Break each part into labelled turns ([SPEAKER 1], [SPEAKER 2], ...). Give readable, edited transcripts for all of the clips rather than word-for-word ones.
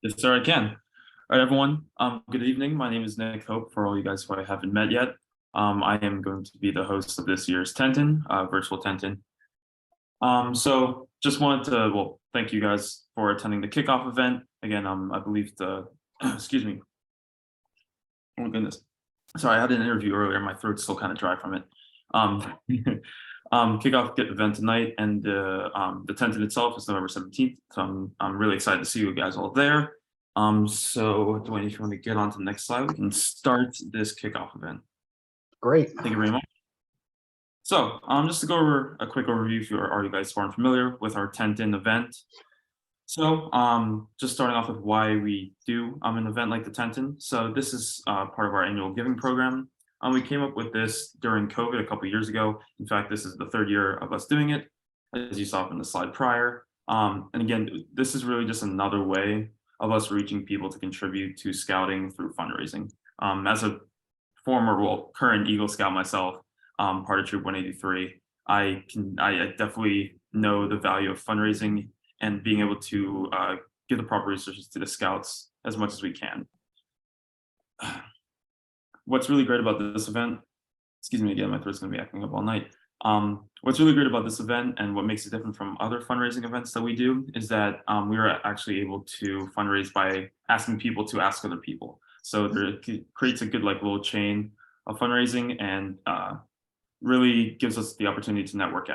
[SPEAKER 1] Yes, sir, I can. All right, everyone. Good evening. My name is Nick Hope. For all you guys who I haven't met yet, I am going to be the host of this year's Tenton, virtual Tenton. So just wanted to, well, thank you guys for attending the kickoff event. Again, I believe the, excuse me. Oh my goodness. Sorry, I had an interview earlier. My throat's still kind of dry from it. Um, kickoff event tonight, and the Tenton itself is November 17th. So I'm really excited to see you guys all there. So Dwayne, if you want to get on to the next slide, we can start this kickoff event.
[SPEAKER 2] Great.
[SPEAKER 1] Thank you very much. So just to go over a quick overview if you guys aren't familiar with our Tenton event. So just starting off with why we do an event like the Tenton. So this is part of our annual giving program. We came up with this during COVID a couple years ago. In fact, this is the third year of us doing it, as you saw from the slide prior. And again, this is really just another way of us reaching people to contribute to scouting through fundraising. As a current Eagle Scout myself, part of Troop 183, I definitely know the value of fundraising and being able to give the proper resources to the scouts as much as we can. What's really great about this event, excuse me again, my throat's gonna be acting up all night. What's really great about this event and what makes it different from other fundraising events that we do is that we are actually able to fundraise by asking people to ask other people. So it creates a good little chain of fundraising and really gives us the opportunity to network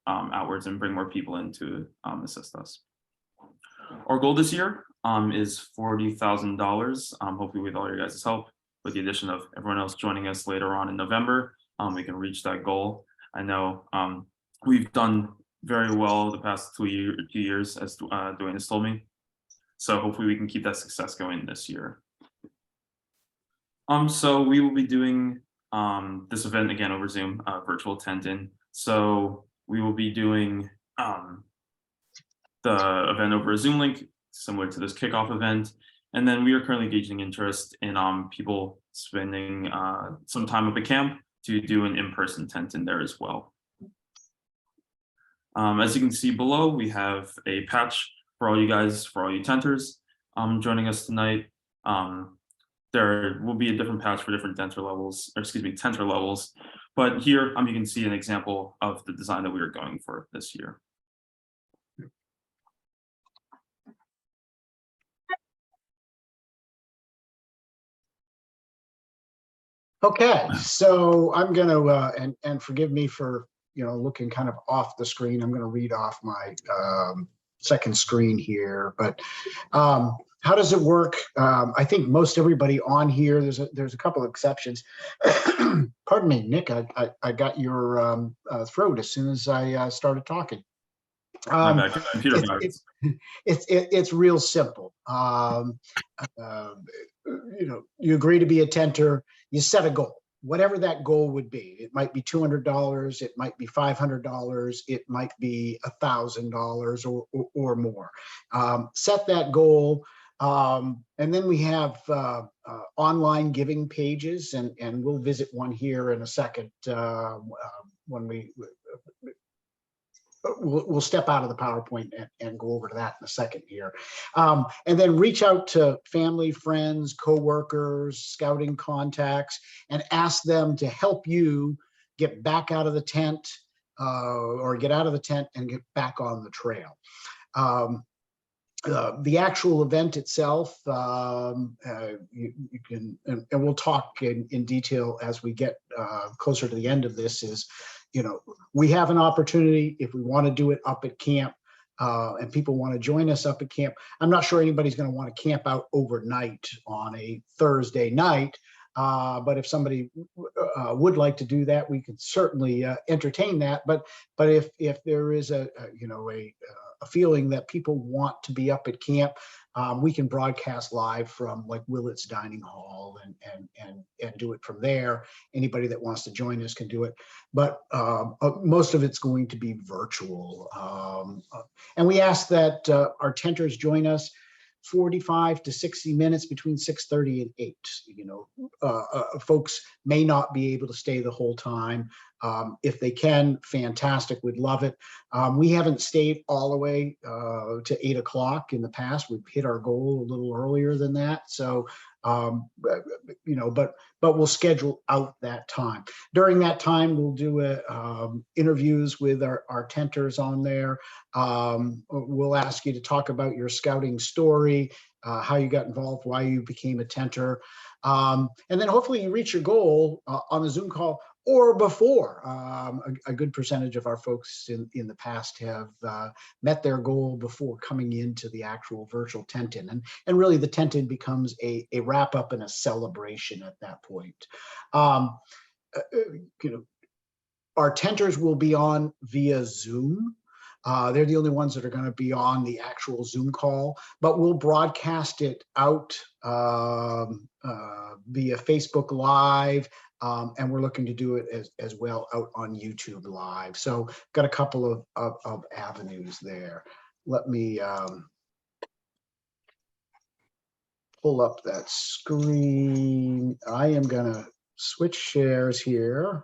[SPEAKER 1] outwards and bring more people in to assist us. Our goal this year is $40,000, hopefully with all your guys' help. With the addition of everyone else joining us later on in November, we can reach that goal. I know we've done very well the past 2 years, as Dwayne has told me. So hopefully we can keep that success going this year. So we will be doing this event again over Zoom, virtual Tenton. So we will be doing the event over a Zoom link, similar to this kickoff event. And then we are currently gauging interest in people spending some time up at camp to do an in-person Tenton there as well. As you can see below, we have a patch for all you guys, for all you tenters joining us tonight. There will be a different patch for different tenter levels, but here you can see an example of the design that we are going for this year.
[SPEAKER 2] Okay, so I'm going to, and forgive me for, looking kind of off the screen. I'm going to read off my second screen here, but how does it work? I think most everybody on here, there's a couple of exceptions. Pardon me, Nick, I got your throat as soon as I started talking. It's real simple. You agree to be a tenter, you set a goal, whatever that goal would be. It might be $200, it might be $500, it might be $1,000 or more. Set that goal, and then we have online giving pages, and we'll visit one here in a second when we'll step out of the PowerPoint and go over to that in a second here. And then reach out to family, friends, coworkers, scouting contacts, and ask them to help you get back out of the tent or get out of the tent and get back on the trail. The actual event itself, you can, and we'll talk in detail as we get closer to the end of this, is, we have an opportunity if we want to do it up at camp and people want to join us up at camp. I'm not sure anybody's going to want to camp out overnight on a Thursday night, but if somebody would like to do that, we could certainly entertain that. But if there is a feeling that people want to be up at camp, we can broadcast live from Willett's Dining Hall and do it from there. Anybody that wants to join us can do it, but most of it's going to be virtual. And we ask that our tenters join us 45 to 60 minutes between 6:30 and 8. Folks may not be able to stay the whole time. If they can, fantastic. We'd love it. We haven't stayed all the way to 8 o'clock in the past. We've hit our goal a little earlier than that. So, but we'll schedule out that time. During that time, we'll do interviews with our tenters on there. We'll ask you to talk about your scouting story, how you got involved, why you became a tenter. And then hopefully you reach your goal on a Zoom call or before. A good percentage of our folks in the past have met their goal before coming into the actual virtual tent-in. And really the tent-in becomes a wrap up and a celebration at that point. Our tenters will be on via Zoom. They're the only ones that are going to be on the actual Zoom call, but we'll broadcast it out via Facebook Live, and we're looking to do it as well out on YouTube Live. So got a couple of avenues there. Let me pull up that screen. I am going to switch shares here.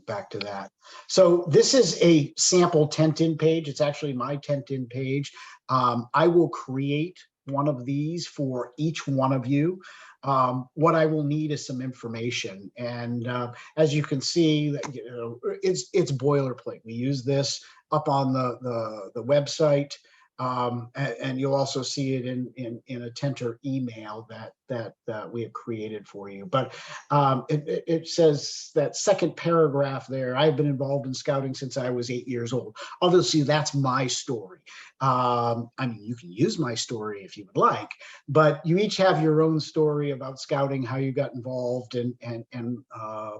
[SPEAKER 2] Back to that. So this is a sample tent-in page. It's actually my tent-in page. I will create one of these for each one of you. What I will need is some information. And as you can see, it's boilerplate. We use this up on the website. And you'll also see it in a tenter email that we have created for you. But it says that second paragraph there, I've been involved in scouting since I was 8 years old. Obviously, that's my story. I mean, you can use my story if you would like, but you each have your own story about scouting, how you got involved, and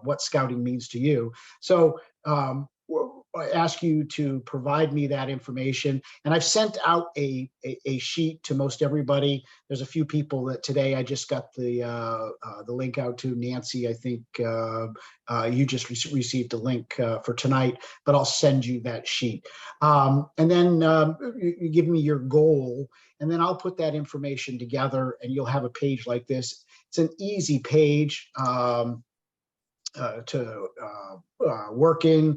[SPEAKER 2] what scouting means to you. So I ask you to provide me that information. And I've sent out a sheet to most everybody. There's a few people that today I just got the link out to. Nancy, I think you just received a link for tonight, but I'll send you that sheet. And then you give me your goal, and then I'll put that information together and you'll have a page like this. It's an easy page to work in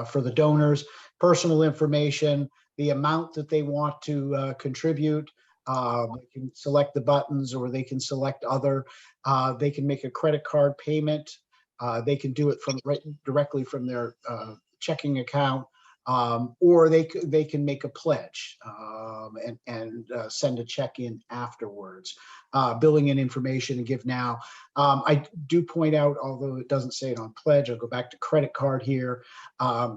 [SPEAKER 2] for the donors, personal information, the amount that they want to contribute. They can select the buttons, or they can select other. They can make a credit card payment. They can do it directly from their checking account, or they can make a pledge and send a check in afterwards. Billing and information and give now. I do point out, although it doesn't say it on pledge, I'll go back to credit card here.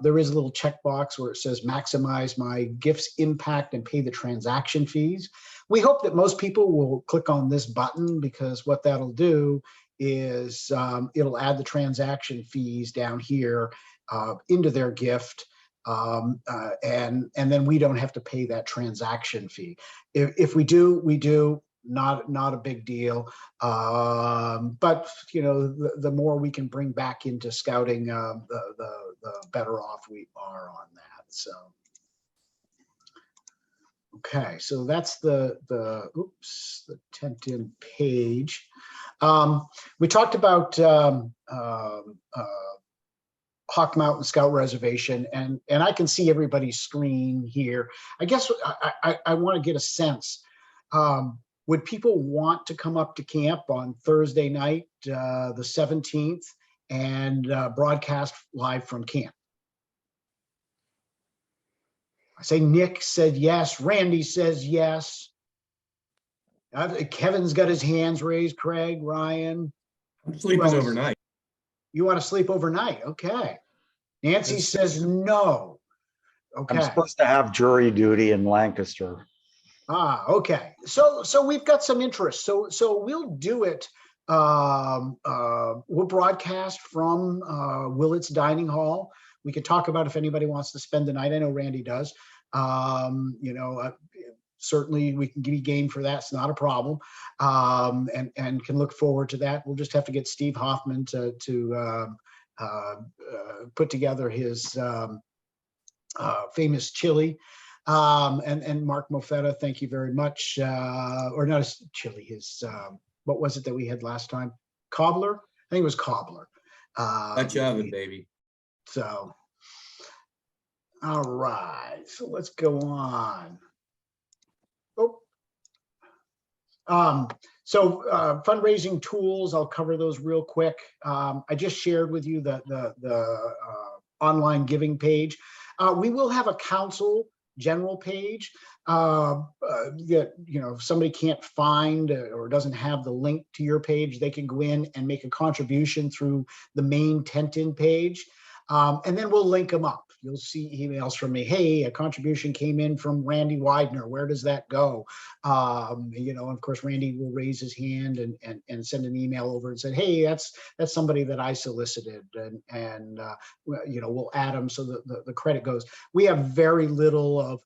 [SPEAKER 2] There is a little checkbox where it says maximize my gift's impact and pay the transaction fees. We hope that most people will click on this button, because what that'll do is it'll add the transaction fees down here into their gift. And then we don't have to pay that transaction fee. If we do, we do. Not a big deal, but the more we can bring back into scouting, the better off we are on that. So okay, so that's the tent-in page. We talked about Hawk Mountain Scout Reservation, and I can see everybody's screen here. I guess I want to get a sense. Would people want to come up to camp on Thursday night, the 17th, and broadcast live from camp? I say Nick said yes. Randy says yes. Kevin's got his hands raised. Craig, Ryan.
[SPEAKER 3] I'm sleeping overnight.
[SPEAKER 2] You want to sleep overnight? Okay. Nancy says no. Okay.
[SPEAKER 4] I'm supposed to have jury duty in Lancaster.
[SPEAKER 2] Okay. So we've got some interest. So we'll do it. We'll broadcast from Willett's Dining Hall. We can talk about if anybody wants to spend the night. I know Randy does. Certainly we can be game for that. It's not a problem. And can look forward to that. We'll just have to get Steve Hoffman to put together his famous chili. And Mark Mofetta, thank you very much. Or not his chili, his, what was it that we had last time? Cobbler? I think it was Cobbler.
[SPEAKER 3] Dutch oven, baby.
[SPEAKER 2] So, all right, so let's go on. Oh. Fundraising tools, I'll cover those real quick. I just shared with you the online giving page. We will have a council general page that, if somebody can't find or doesn't have the link to your page, they can go in and make a contribution through the main Tentin page. And then we'll link them up. You'll see emails from me. Hey, a contribution came in from Randy Widener. Where does that go? Of course, Randy will raise his hand and send an email over and say, hey, that's somebody that I solicited, and we'll add them so that the credit goes. We have very little of,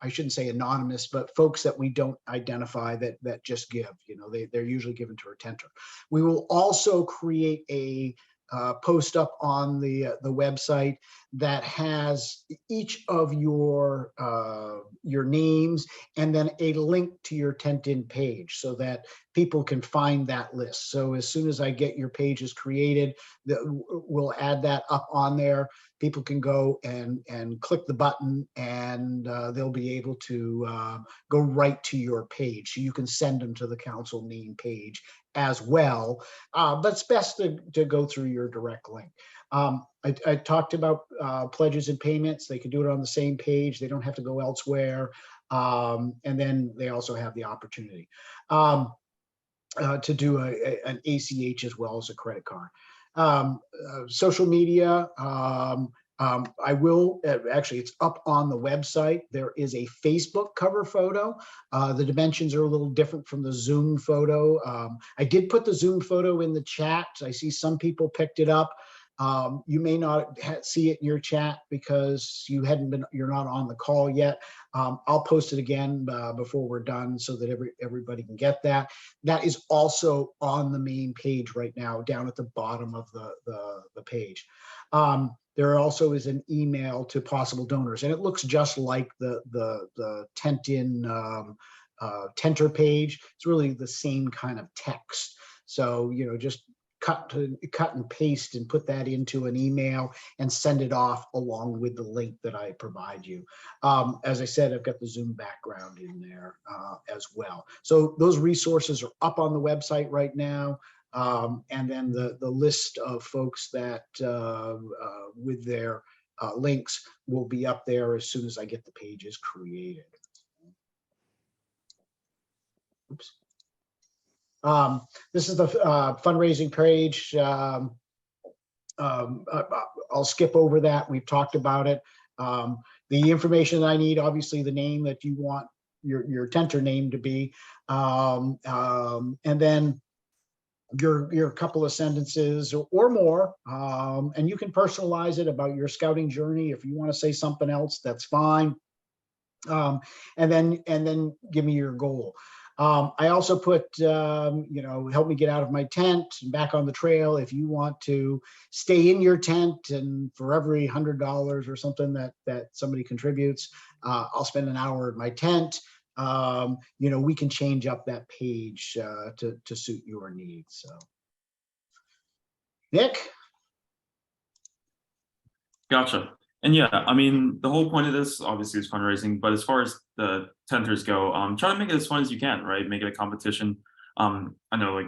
[SPEAKER 2] I shouldn't say anonymous, but folks that we don't identify that just give. They're usually given to our tenter. We will also create a post up on the website that has each of your names and then a link to your Tentin page so that people can find that list. So as soon as I get your pages created, we'll add that up on there. People can go and click the button, and they'll be able to go right to your page. So you can send them to the council main page as well. But it's best to go through your direct link. I talked about pledges and payments. They can do it on the same page. They don't have to go elsewhere. And then they also have the opportunity to do an ACH as well as a credit card. Social media, I will actually, it's up on the website. There is a Facebook cover photo. The dimensions are a little different from the Zoom photo. I did put the Zoom photo in the chat. I see some people picked it up. You may not see it in your chat because you're not on the call yet. I'll post it again before we're done so that everybody can get that. That is also on the main page right now, down at the bottom of the page. There also is an email to possible donors, and it looks just like the Tentin Tenter page. It's really the same kind of text. So, just cut and paste and put that into an email and send it off along with the link that I provide you. As I said, I've got the Zoom background in there as well. So those resources are up on the website right now. And then the list of folks that with their links will be up there as soon as I get the pages created. Oops. This is the fundraising page. I'll skip over that. We've talked about it. The information that I need, obviously the name that you want your tenter name to be, and then your couple of sentences or more, and you can personalize it about your scouting journey. If you want to say something else, that's fine. And then give me your goal. I also put, help me get out of my tent and back on the trail. If you want to stay in your tent, and for every $100 or something that somebody contributes, I'll spend an hour in my tent. We can change up that page to suit your needs. So, Nick.
[SPEAKER 1] Gotcha. And yeah, I mean, the whole point of this obviously is fundraising, but as far as the tenters go, try to make it as fun as you can, right? Make it a competition. I know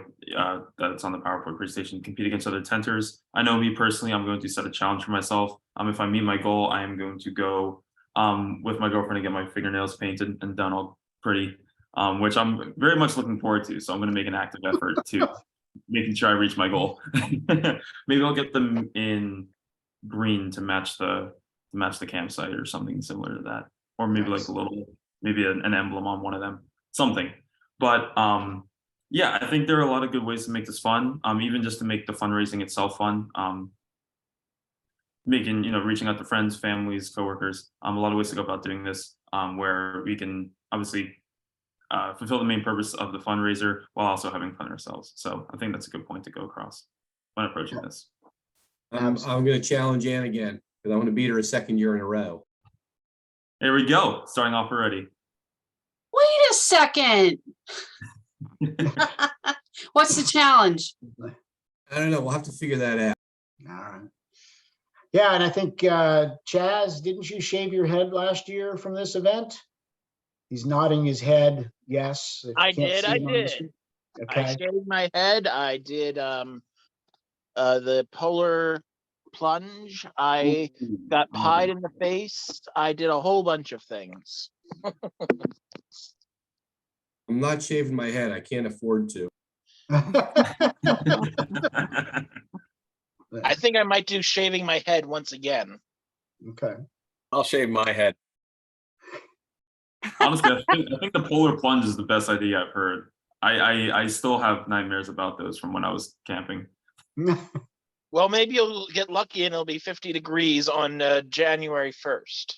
[SPEAKER 1] that's on the PowerPoint presentation, compete against other tenters. I know me personally, I'm going to set a challenge for myself. If I meet my goal, I am going to go with my girlfriend and get my fingernails painted and done all pretty, which I'm very much looking forward to. So I'm going to make an active effort to making sure I reach my goal. Maybe I'll get them in green to match the campsite or something similar to that, or maybe
[SPEAKER 2] Nice.
[SPEAKER 1] like maybe an emblem on one of them, something. But yeah, I think there are a lot of good ways to make this fun, even just to make the fundraising itself fun. Reaching out to friends, families, coworkers, a lot of ways to go about doing this, where we can obviously fulfill the main purpose of the fundraiser while also having fun ourselves. So I think that's a good point to go across when approaching this.
[SPEAKER 3] I'm going to challenge Ann again because I want to beat her a second year in a row.
[SPEAKER 1] Here we go, starting off already.
[SPEAKER 5] Wait a second. What's the challenge?
[SPEAKER 3] I don't know. We'll have to figure that out.
[SPEAKER 2] All right. Yeah, and I think, Chaz, didn't you shave your head last year from this event? He's nodding his head, yes. If you
[SPEAKER 6] I
[SPEAKER 2] can't
[SPEAKER 6] did,
[SPEAKER 2] see
[SPEAKER 6] I
[SPEAKER 2] him on the
[SPEAKER 6] did.
[SPEAKER 2] screen.
[SPEAKER 6] I
[SPEAKER 2] Okay,
[SPEAKER 6] shaved my head. I did the polar plunge. I got pied in the face. I did a whole bunch of things.
[SPEAKER 3] I'm not shaving my head. I can't afford to.
[SPEAKER 6] I think I might do shaving my head once again.
[SPEAKER 2] Okay.
[SPEAKER 7] I'll shave my head.
[SPEAKER 1] Honestly, I think the polar plunge is the best idea I've heard. I still have nightmares about those from when I was camping.
[SPEAKER 6] Well, maybe you'll get lucky and it'll be 50 degrees on January 1st.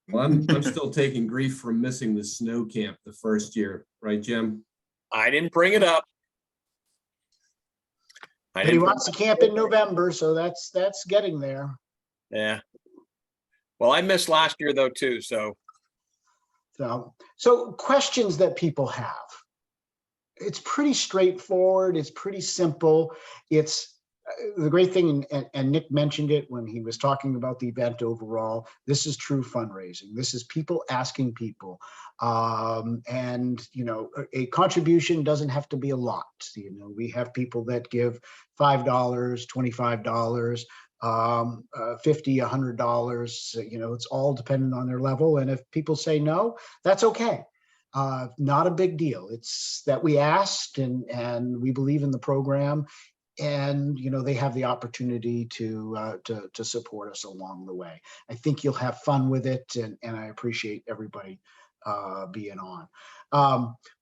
[SPEAKER 3] Well, I'm still taking grief from missing the snow camp the first year, right, Jim?
[SPEAKER 7] I didn't bring it up.
[SPEAKER 2] But he wants to camp in November, so that's getting there.
[SPEAKER 7] Yeah. Well, I missed last year though, too, so.
[SPEAKER 2] So questions that people have. It's pretty straightforward. It's pretty simple. It's the great thing, and Nick mentioned it when he was talking about the event overall. This is true fundraising. This is people asking people. And, you know, a contribution doesn't have to be a lot. You know, we have people that give $5, $25, $50, $100, you know, it's all dependent on their level. And if people say no, that's okay. Not a big deal. It's that we asked and we believe in the program, and, you know, they have the opportunity to support us along the way. I think you'll have fun with it, and I appreciate everybody being on.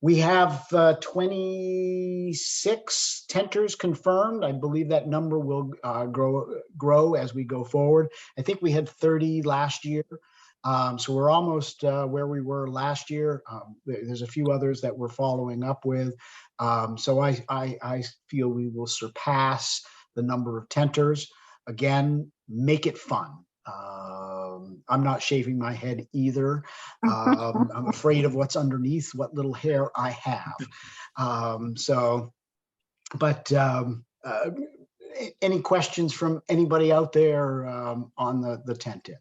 [SPEAKER 2] We have 26 tenters confirmed. I believe that number will grow as we go forward. I think we had 30 last year. So we're almost where we were last year. There's a few others that we're following up with. So I feel we will surpass the number of tenters. Again, make it fun. I'm not shaving my head either. I'm afraid of what's underneath, what little hair I have. Any questions from anybody out there on the tent in?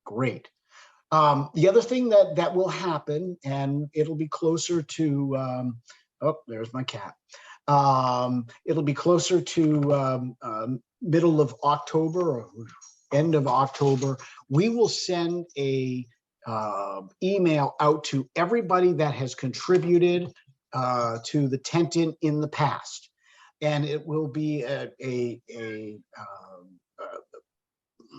[SPEAKER 2] Great. The other thing that will happen, and it'll be closer to, oh, there's my cat. It'll be closer to middle of October or end of October. We will send a email out to everybody that has contributed to the tent in the past. And it will be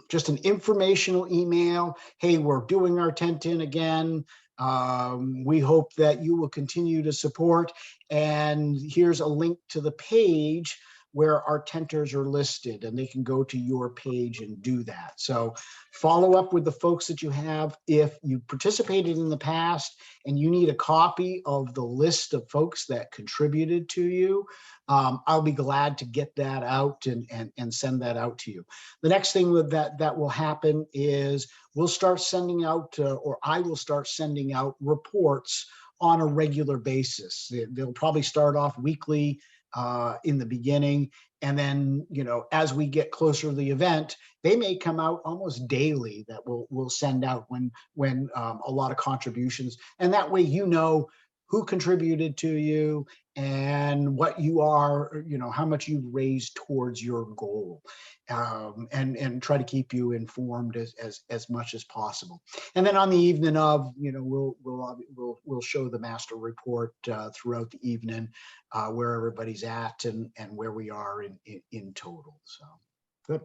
[SPEAKER 2] just an informational email. Hey, we're doing our tent in again. We hope that you will continue to support. And here's a link to the page where our tenters are listed, and they can go to your page and do that. So follow up with the folks that you have. If you participated in the past and you need a copy of the list of folks that contributed to you, I'll be glad to get that out and send that out to you. The next thing with that will happen is we'll start sending out, or I will start sending out reports on a regular basis. They'll probably start off weekly in the beginning. And then, you know, as we get closer to the event, they may come out almost daily that we'll send out when a lot of contributions. And that way, you know, who contributed to you and what you are, you know, how much you raised towards your goal, and try to keep you informed as much as possible. And then on the evening of, you know, we'll show the master report throughout the evening, where everybody's at and where we are in total. So good.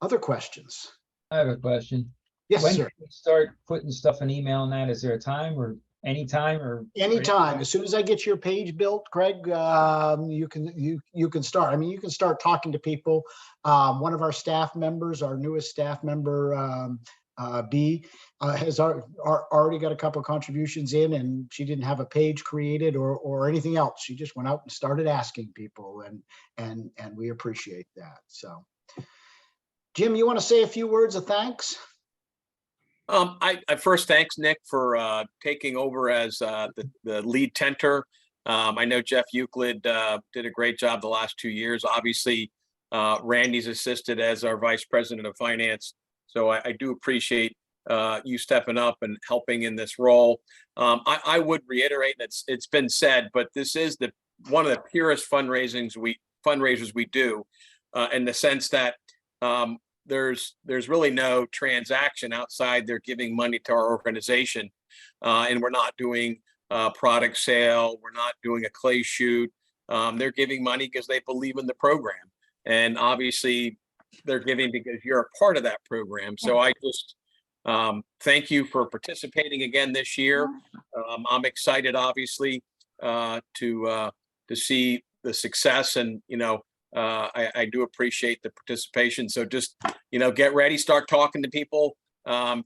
[SPEAKER 2] Other questions?
[SPEAKER 8] I have a question.
[SPEAKER 2] Yes,
[SPEAKER 8] When
[SPEAKER 2] sir.
[SPEAKER 8] do we start putting stuff in email and that? Is there a time or anytime or?
[SPEAKER 2] Anytime. As soon as I get your page built, Craig, you can start. I mean, you can start talking to people. One of our staff members, our newest staff member, B has already got a couple of contributions in, and she didn't have a page created or anything else. She just went out and started asking people, and we appreciate that. So, Jim, you want to say a few words of thanks?
[SPEAKER 7] I first thanks Nick for taking over as the lead tenter. I know Jeff Euclid did a great job the last 2 years. Obviously, Randy's assisted as our vice president of finance. So I do appreciate you stepping up and helping in this role. I would reiterate, and it's been said, but this is one of the purest fundraisers we do, in the sense that there's really no transaction outside they're giving money to our organization, and we're not doing product sale, we're not doing a clay shoot. They're giving money because they believe in the program, and obviously they're giving because you're a part of that program. So I just thank you for participating again this year. I'm excited, obviously, to see the success, and I do appreciate the participation. So just get ready, start talking to people,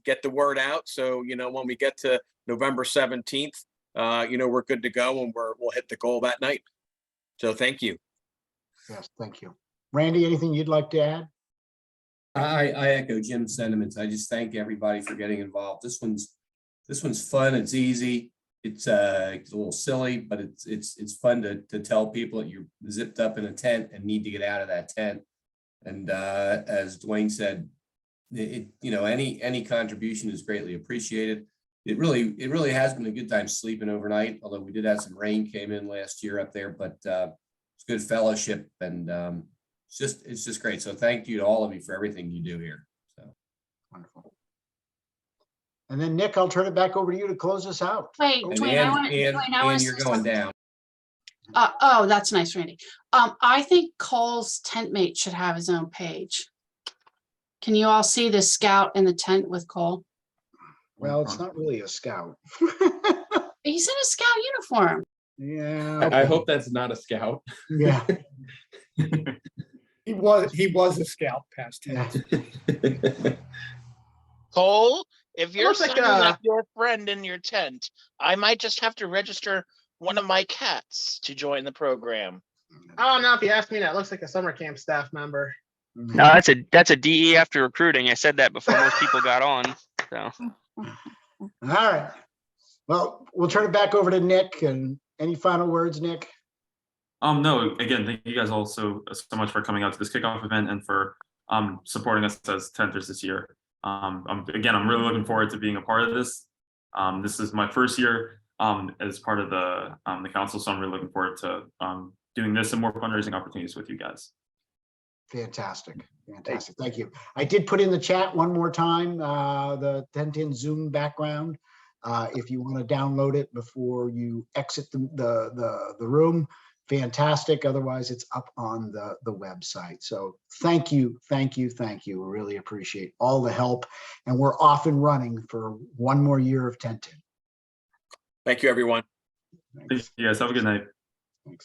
[SPEAKER 7] get the word out. So when we get to November 17th, we're good to go, and we'll hit the goal that night. So thank you.
[SPEAKER 2] Yes, thank you. Randy, anything you'd like to add?
[SPEAKER 3] I echo Jim's sentiments. I just thank everybody for getting involved. This one's fun. It's easy. It's a little silly, but it's fun to tell people that you're zipped up in a tent and need to get out of that tent. And as Dwayne said, any contribution is greatly appreciated. It really has been a good time sleeping overnight, although we did have some rain came in last year up there, but it's good fellowship, and it's just great. So thank you to all of you for everything you do here. So
[SPEAKER 2] Wonderful. And then Nick, I'll turn it back over to you to close us out.
[SPEAKER 5] Wait,
[SPEAKER 3] and
[SPEAKER 5] Dwayne, I want
[SPEAKER 3] Ann, you're going down.
[SPEAKER 5] Oh, that's nice, Randy. I think Cole's tent mate should have his own page. Can you all see the scout in the tent with Cole?
[SPEAKER 2] Well, it's not really a scout.
[SPEAKER 5] He's in a scout uniform.
[SPEAKER 2] Yeah.
[SPEAKER 9] I hope that's not a scout.
[SPEAKER 2] Yeah.
[SPEAKER 10] He was a scout past tense.
[SPEAKER 6] Cole, if you're
[SPEAKER 10] looks like
[SPEAKER 6] signing up your friend in your tent, I might just have to register one of my cats to join the program.
[SPEAKER 10] I don't know if you asked me, that looks like a summer camp staff member.
[SPEAKER 11] No, that's a DE after recruiting. I said that before most people got on. So
[SPEAKER 2] All right. Well, we'll turn it back over to Nick. And any final words, Nick?
[SPEAKER 1] No, again, thank you guys all so much for coming out to this kickoff event and for supporting us as tenters this year. I'm really looking forward to being a part of this. This is my first year as part of the council, so I'm really looking forward to doing this and more fundraising opportunities with you guys.
[SPEAKER 2] Fantastic. Fantastic. Thank you. I did put in the chat one more time, the Tent In Zoom background. If you want to download it before you exit the room, fantastic. Otherwise, it's up on the website. So thank you. We really appreciate all the help. And we're off and running for one more year of Tent In.
[SPEAKER 7] Thank you, everyone.
[SPEAKER 1] Thank you guys. Have a good night.
[SPEAKER 2] Thanks.